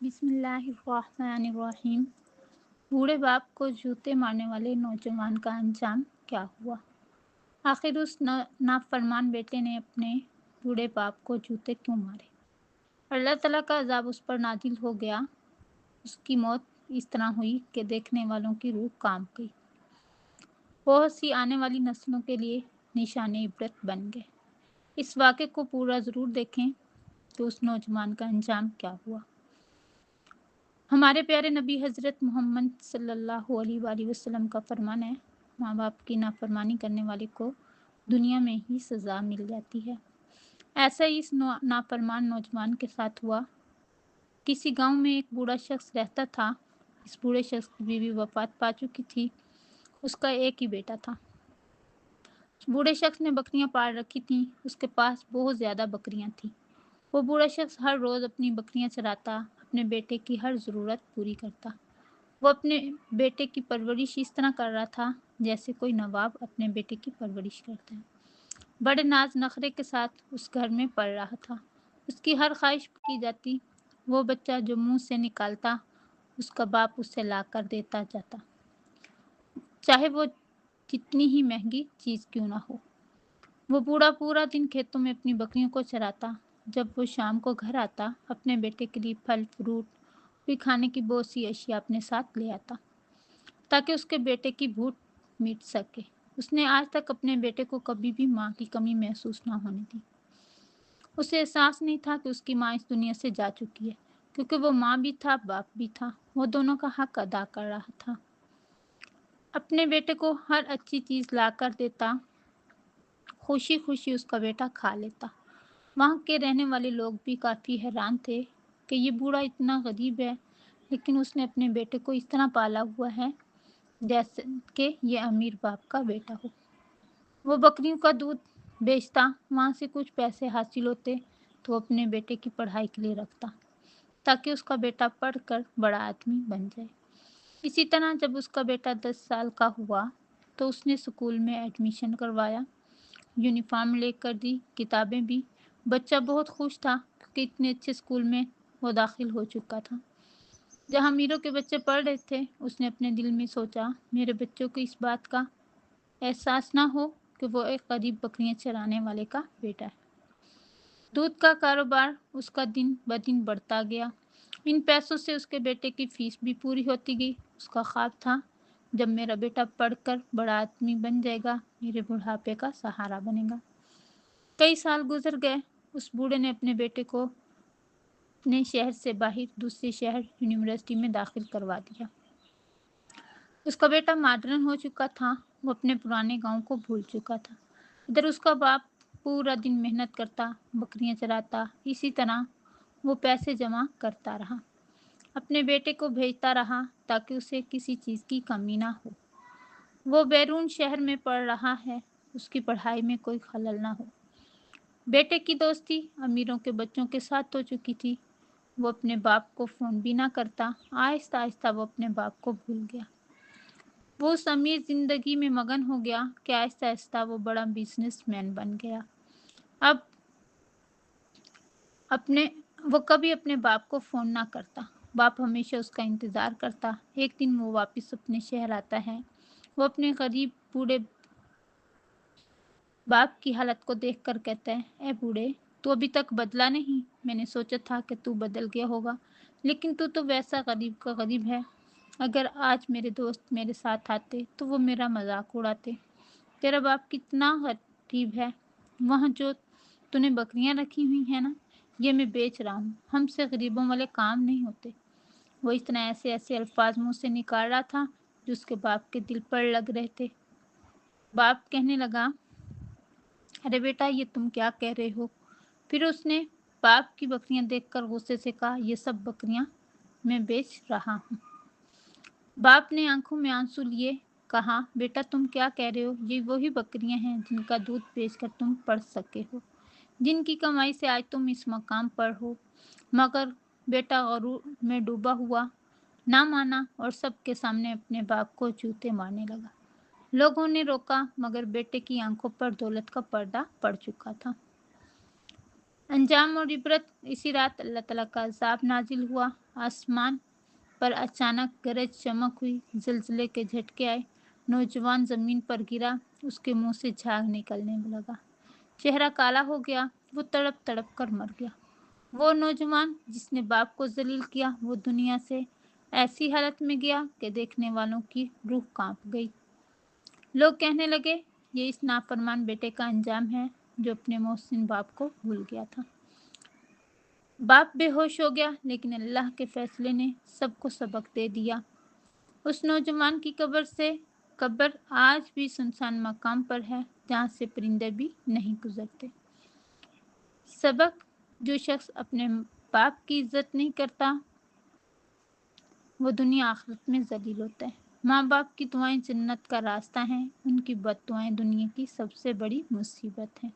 बिस्मिल्लाहिर्रहमानिर्रहीम। बूढ़े बाप को जूते मारने वाले नौजवान का अंजाम क्या हुआ? आखिर उस नाफरमान बेटे ने अपने बूढ़े बाप को जूते क्यों मारे? अल्लाह ताला का अजाब उस पर नाजिल हो गया। उसकी मौत इस तरह हुई कि देखने वालों की रूह कांप गई। बहुत सी आने वाली नस्लों के लिए निशाने इबरत बन गए। इस वाक़े को पूरा ज़रूर देखें कि उस नौजवान का अंजाम क्या हुआ। हमारे प्यारे नबी हज़रत मोहम्मद सल्लल्लाहु अलैहि वसल्लम का फरमान है, माँ बाप की नाफरमानी करने वाले को दुनिया में ही सज़ा मिल जाती है। ऐसा ही इस नाफरमान नौजवान के साथ हुआ। किसी गांव में एक बूढ़ा शख्स रहता था। इस बूढ़े शख्स की बीवी वफात पा चुकी थी। उसका एक ही बेटा था। बूढ़े शख्स ने बकरियां पाल रखी थीं। उसके पास बहुत ज़्यादा बकरियां थीं। वो बूढ़ा शख्स हर रोज़ अपनी बकरियां चराता, अपने बेटे की हर ज़रूरत पूरी करता। वो अपने बेटे की परवरिश इस तरह कर रहा था जैसे कोई नवाब अपने बेटे की परवरिश करता है। बड़े नाज नखरे के साथ उस घर में पल रहा था। उसकी हर ख्वाहिश की जाती। वो बच्चा जो मुंह से निकालता, उसका बाप उसे ला कर देता जाता, चाहे वो जितनी ही महंगी चीज़ क्यों ना हो। वो बूढ़ा पूरा दिन खेतों में अपनी बकरियों को चराता। जब वो शाम को घर आता, अपने बेटे के लिए फल फ्रूट भी खाने की बहुत सी अशिया अपने साथ ले आता, ताकि उसके बेटे की भूख मिट सके। उसने आज तक अपने बेटे को कभी भी माँ की कमी महसूस ना होने दी। उसे एहसास नहीं था कि उसकी माँ इस दुनिया से जा चुकी है, क्योंकि वो माँ भी था, बाप भी था। वो दोनों का हक अदा कर रहा था। अपने बेटे को हर अच्छी चीज़ ला कर देता। खुशी खुशी उसका बेटा खा लेता। वहाँ के रहने वाले लोग भी काफ़ी हैरान थे कि ये बूढ़ा इतना गरीब है, लेकिन उसने अपने बेटे को इस तरह पाला हुआ है जैसे कि ये अमीर बाप का बेटा हो। वो बकरियों का दूध बेचता, वहाँ से कुछ पैसे हासिल होते तो अपने बेटे की पढ़ाई के लिए रखता, ताकि उसका बेटा पढ़कर बड़ा आदमी बन जाए। इसी तरह जब उसका बेटा 10 साल का हुआ तो उसने स्कूल में एडमिशन करवाया, यूनिफॉर्म लेकर दी, किताबें भी। बच्चा बहुत खुश था क्योंकि इतने अच्छे स्कूल में वो दाखिल हो चुका था जहाँ अमीरों के बच्चे पढ़ रहे थे। उसने अपने दिल में सोचा, मेरे बच्चों को इस बात का एहसास ना हो कि वो एक गरीब बकरियां चराने वाले का बेटा है। दूध का कारोबार उसका दिन ब दिन बढ़ता गया। इन पैसों से उसके बेटे की फीस भी पूरी होती गई। उसका ख्वाब था, जब मेरा बेटा पढ़कर बड़ा आदमी बन जाएगा, मेरे बुढ़ापे का सहारा बनेगा। कई साल गुजर गए। उस बूढ़े ने अपने बेटे को अपने शहर से बाहर दूसरे शहर यूनिवर्सिटी में दाखिल करवा दिया। उसका बेटा मॉडर्न हो चुका था। वो अपने पुराने गांव को भूल चुका था। इधर उसका बाप पूरा दिन मेहनत करता, बकरियां चराता। इसी तरह वो पैसे जमा करता रहा, अपने बेटे को भेजता रहा ताकि उसे किसी चीज़ की कमी ना हो। वो बैरून शहर में पढ़ रहा है, उसकी पढ़ाई में कोई खलल ना हो। बेटे की दोस्ती अमीरों के बच्चों के साथ हो चुकी थी। वो अपने बाप को फ़ोन भी ना करता। आहिस्ता आहिस्ता वो अपने बाप को भूल गया। वो उस अमीर ज़िंदगी में मगन हो गया कि आहिस्ता आहिस्ता वो बड़ा बिजनेसमैन बन गया। अब अपने वो कभी अपने बाप को फ़ोन ना करता। बाप हमेशा उसका इंतज़ार करता। एक दिन वो वापस अपने शहर आता है। वो अपने गरीब बूढ़े बाप की हालत को देखकर कहता है, ए बूढ़े, तू अभी तक बदला नहीं। मैंने सोचा था कि तू बदल गया होगा, लेकिन तू तो वैसा गरीब का गरीब है। अगर आज मेरे दोस्त मेरे साथ आते तो वो मेरा मजाक उड़ाते। तेरा बाप कितना गरीब है। वहाँ जो तूने बकरियां रखी हुई हैं ना, ये मैं बेच रहा हूँ। हमसे गरीबों वाले काम नहीं होते। वो इस तरह ऐसे ऐसे अल्फाज मुंह से निकाल रहा था जो उसके बाप के दिल पर लग रहे थे। बाप कहने लगा, अरे बेटा, ये तुम क्या कह रहे हो? फिर उसने बाप की बकरियां देखकर गुस्से से कहा, ये सब बकरियां मैं बेच रहा हूँ। बाप ने आंखों में आंसू लिए कहा, बेटा तुम क्या कह रहे हो? ये वही बकरियां हैं जिनका दूध बेचकर तुम पढ़ सके हो, जिनकी कमाई से आज तुम इस मकाम पर हो। मगर बेटा गरूर में डूबा हुआ ना माना और सबके सामने अपने बाप को जूते मारने लगा। लोगों ने रोका, मगर बेटे की आंखों पर दौलत का पर्दा पड़ चुका था। अंजाम और इबरत। इसी रात अल्लाह ताला का अज़ाब नाजिल हुआ। आसमान पर अचानक गरज चमक हुई, ज़िलज़िले के झटके आए। नौजवान ज़मीन पर गिरा, उसके मुंह से झाग निकलने लगा, चेहरा काला हो गया, वो तड़प तड़प कर मर गया। वो नौजवान जिसने बाप को जलील किया, वो दुनिया से ऐसी हालत में गया कि देखने वालों की रूह कांप गई। लोग कहने लगे, ये इस नाफरमान बेटे का अंजाम है जो अपने मोहसिन बाप को भूल गया था। बाप बेहोश हो गया, लेकिन अल्लाह के फैसले ने सबको सबक दे दिया। उस नौजवान की कब्र आज भी सुनसान मकाम पर है, जहाँ से परिंदे भी नहीं गुजरते। सबक: जो शख्स अपने बाप की इज्जत नहीं करता, वो दुनिया आखिरत में जलील होता है। माँ बाप की दुआएं जन्नत का रास्ता हैं, उनकी बददुआएं दुनिया की सबसे बड़ी मुसीबत हैं।